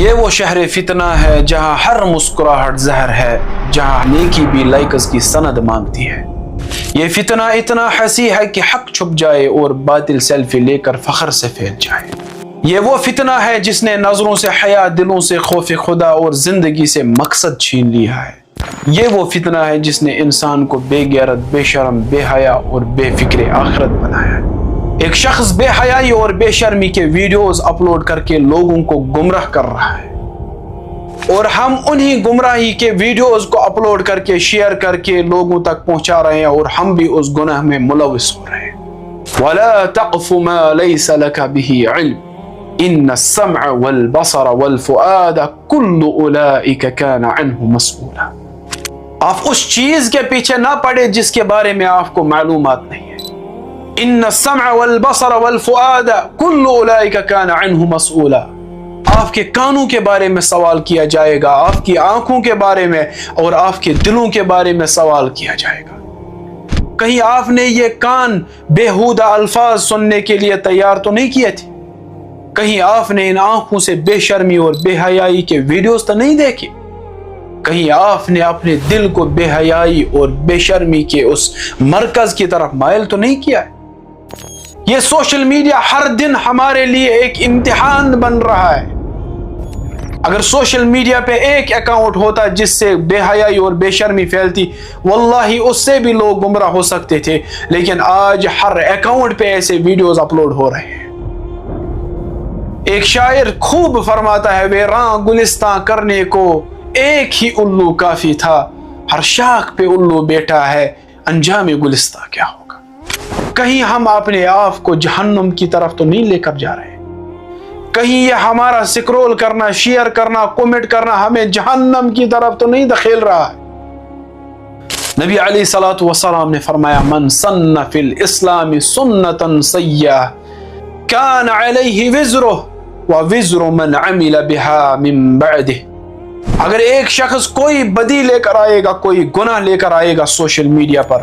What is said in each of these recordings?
یہ وہ شہر فتنہ ہے جہاں ہر مسکراہٹ زہر ہے، جہاں نیکی بھی لائکس کی سند مانگتی ہے۔ یہ فتنہ اتنا حسی ہے کہ حق چھپ جائے اور باطل سیلفی لے کر فخر سے پھیل جائے۔ یہ وہ فتنہ ہے جس نے نظروں سے حیا، دلوں سے خوف خدا اور زندگی سے مقصد چھین لیا ہے۔ یہ وہ فتنہ ہے جس نے انسان کو بے غیرت، بے شرم، بے حیا اور بے فکر آخرت بنایا ہے۔ ایک شخص بے حیائی اور بے شرمی کے ویڈیوز اپلوڈ کر کے لوگوں کو گمراہ کر رہا ہے، اور ہم انہی گمراہی کے ویڈیوز کو اپلوڈ کر کے شیئر کر کے لوگوں تک پہنچا رہے ہیں، اور ہم بھی اس گناہ میں ملوث ہو رہے ہیں۔ وَلَا تَقْفُ مَا لَيْسَ لَكَ بِهِ عِلْمٌ إِنَّ السَّمْعَ وَالْبَصَرَ وَالْفُؤَادَ كُلُّ أُولَئِكَ كَانَ عَنْهُ مَسْئُولًا۔ آپ اس چیز کے پیچھے نہ پڑے جس کے بارے میں آپ کو معلومات نہیں ہے۔ ان السمع والبصر والفؤاد كل اولئک کان عنہ مسئولا۔ آپ کے کانوں کے بارے میں سوال کیا جائے گا، آپ کی آنکھوں کے بارے میں اور آپ کے دلوں کے بارے میں سوال کیا جائے گا۔ کہیں آپ نے یہ کان بیہودہ الفاظ سننے کے لیے تیار تو نہیں کیے تھے؟ کہیں آپ نے ان آنکھوں سے بے شرمی اور بے حیائی کے ویڈیوز تو نہیں دیکھے؟ کہیں آپ نے اپنے دل کو بے حیائی اور بے شرمی کے اس مرکز کی طرف مائل تو نہیں کیا ہے؟ یہ سوشل میڈیا ہر دن ہمارے لیے ایک امتحان بن رہا ہے۔ اگر سوشل میڈیا پہ ایک اکاؤنٹ ہوتا جس سے بے حیائی اور بے شرمی پھیلتی، واللہ اس سے بھی لوگ گمراہ ہو سکتے تھے، لیکن آج ہر اکاؤنٹ پہ ایسے ویڈیوز اپلوڈ ہو رہے ہیں۔ ایک شاعر خوب فرماتا ہے، ویراں گلستاں کرنے کو ایک ہی الو کافی تھا، ہر شاخ پہ الو بیٹھا ہے، انجام گلستاں کیا ہوگا۔ کہیں ہم اپنے آپ کو جہنم کی طرف تو نہیں لے کر جا رہے؟ کہیں یہ ہمارا سکرول کرنا، شیئر کرنا، کومنٹ کرنا ہمیں جہنم کی طرف تو نہیں دھکیل رہا ہے؟ نبی علیہ الصلوۃ والسلام نے فرمایا، من سن فی الاسلام سنتا سیئۃ کان علیہ وزرہ ووزر من عمل بها من بعدہ۔ اگر ایک شخص کوئی بدی لے کر آئے گا، کوئی گناہ لے کر آئے گا سوشل میڈیا پر،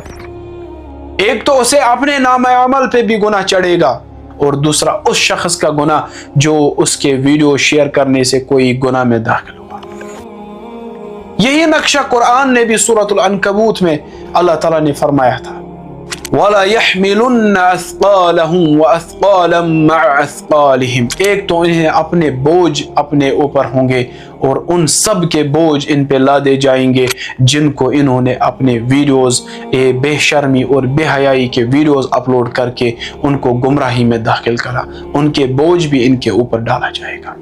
ایک تو اسے اپنے نام عمل پہ بھی گناہ چڑھے گا، اور دوسرا اس شخص کا گناہ جو اس کے ویڈیو شیئر کرنے سے کوئی گناہ میں داخل ہوا۔ یہی نقشہ قرآن نے بھی سورۃ العنکبوت میں اللہ تعالیٰ نے فرمایا تھا، وَلَا يَحْمِلُنَّ أَثْقَالَهُمْ وَأَثْقَالًا مَعَ أَثْقَالِهِمْ۔ ایک تو انہیں اپنے بوجھ اپنے اوپر ہوں گے، اور ان سب کے بوجھ ان پہ لادے جائیں گے جن کو انہوں نے اپنے ویڈیوز بے شرمی اور بے حیائی کے ویڈیوز اپلوڈ کر کے ان کو گمراہی میں داخل کرا، ان کے بوجھ بھی ان کے اوپر ڈالا جائے گا۔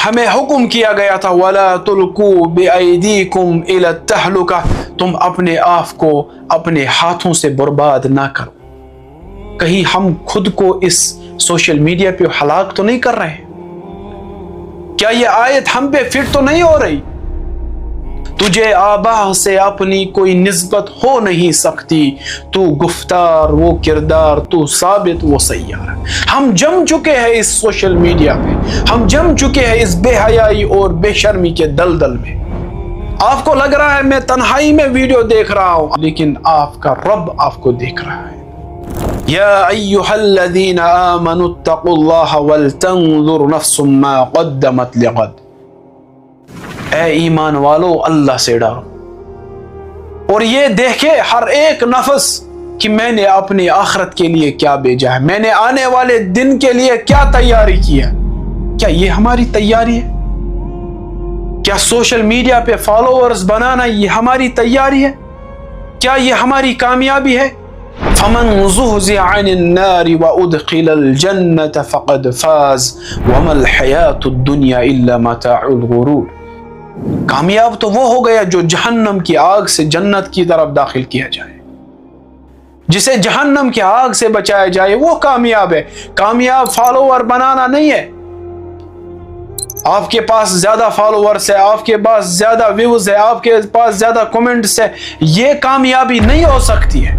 ہمیں حکم کیا گیا تھا، وَلَا تُلْقُوا بِأَيْدِيكُمْ إِلَى التَّهْلُكَةِ، تم اپنے آپ کو اپنے ہاتھوں سے برباد نہ کرو۔ کہیں ہم خود کو اس سوشل میڈیا پہ ہلاک تو نہیں کر رہے؟ کیا یہ آیت ہم پہ فٹ تو نہیں ہو رہی؟ تجھے آبا سے اپنی کوئی نسبت ہو نہیں سکتی، تو گفتار وہ کردار، تو ثابت وہ سیار۔ ہم جم چکے ہیں اس سوشل میڈیا پہ، ہم جم چکے ہیں اس بے حیائی اور بے شرمی کے دلدل میں۔ آپ کو لگ رہا ہے میں تنہائی میں ویڈیو دیکھ رہا ہوں، لیکن آپ کا رب آپ کو دیکھ رہا ہے۔ یا ایھا الذین آمنوا اتقوا اللہ ولتنظر نفس ما قدمت لغد۔ اے ایمان والو، اللہ سے ڈرو، اور یہ دیکھے ہر ایک نفس کہ میں نے اپنی آخرت کے لیے کیا بھیجا ہے، میں نے آنے والے دن کے لیے کیا تیاری کی ہے۔ کیا یہ ہماری تیاری ہے؟ کیا سوشل میڈیا پہ فالوورز بنانا یہ ہماری تیاری ہے؟ کیا یہ ہماری کامیابی ہے؟ فمن زحزح عن النار وادخل الجنة فقد فاز وما الحیاة الدنیا الا متاع الغرور۔ کامیاب تو وہ ہو گیا جو جہنم کی آگ سے جنت کی طرف داخل کیا جائے، جسے جہنم کی آگ سے بچایا جائے، وہ کامیاب ہے۔ کامیاب فالوور بنانا نہیں ہے، آپ کے پاس زیادہ فالوورز ہے، آپ کے پاس زیادہ ویوز ہے، آپ کے پاس زیادہ کمنٹس ہے، یہ کامیابی نہیں ہو سکتی ہے۔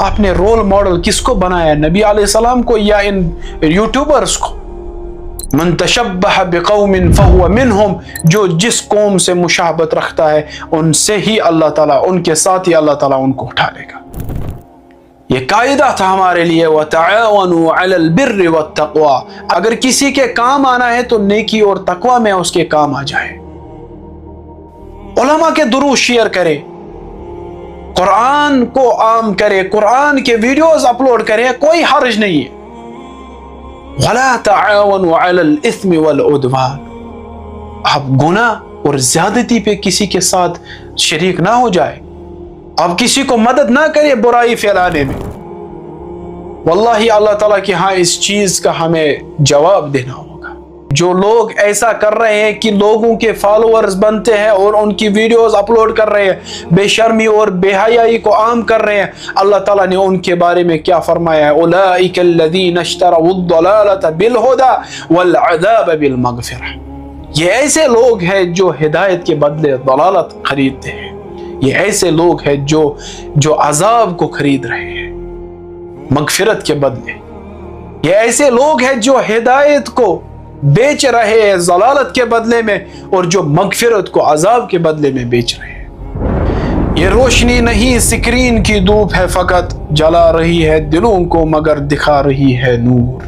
آپ نے رول ماڈل کس کو بنایا؟ نبی علیہ السلام کو یا ان یوٹیوبرز کو؟ من تشبہ بقوم فہو منہم، جو جس قوم سے مشابہت رکھتا ہے ان سے ہی اللہ تعالیٰ، ان کے ساتھ ہی اللہ تعالیٰ ان کو اٹھا لے گا۔ یہ قاعدہ تھا ہمارے لیے، وَتَعَاوَنُوا عَلَى الْبِرِّ وَالتَّقْوَى، اگر کسی کے کام آنا ہے تو نیکی اور تقوی میں اس کے کام آ جائے۔ علماء کے دروس شیئر کرے، قرآن کو عام کرے، قرآن کے ویڈیوز اپلوڈ کرے، کوئی حرج نہیں ہے۔ وَلَا تَعَاوَنُوا عَلَى الْإِثْمِ وَالْعُدْوَانِ، آپ گناہ اور زیادتی پہ کسی کے ساتھ شریک نہ ہو جائے، آپ کسی کو مدد نہ کریں برائی پھیلانے میں۔ واللہ اللہ تعالیٰ کے ہاں اس چیز کا ہمیں جواب دینا ہوگا۔ جو لوگ ایسا کر رہے ہیں کہ لوگوں کے فالوورز بنتے ہیں اور ان کی ویڈیوز اپلوڈ کر رہے ہیں، بے شرمی اور بے حیائی کو عام کر رہے ہیں، اللہ تعالیٰ نے ان کے بارے میں کیا فرمایا ہے؟ اولئک الذین اشتروا الضلالۃ بالہدی والعذاب بالمغفرہ، یہ ایسے لوگ ہیں جو ہدایت کے بدلے ضلالت خریدتے ہیں، یہ ایسے لوگ ہیں جو عذاب کو خرید رہے ہیں مغفرت کے بدلے، یہ ایسے لوگ ہیں جو ہدایت کو بیچ رہے ہیں ضلالت کے بدلے میں، اور جو مغفرت کو عذاب کے بدلے میں بیچ رہے ہیں۔ یہ روشنی نہیں سکرین کی دھوپ ہے فقط، جلا رہی ہے دلوں کو مگر دکھا رہی ہے نور۔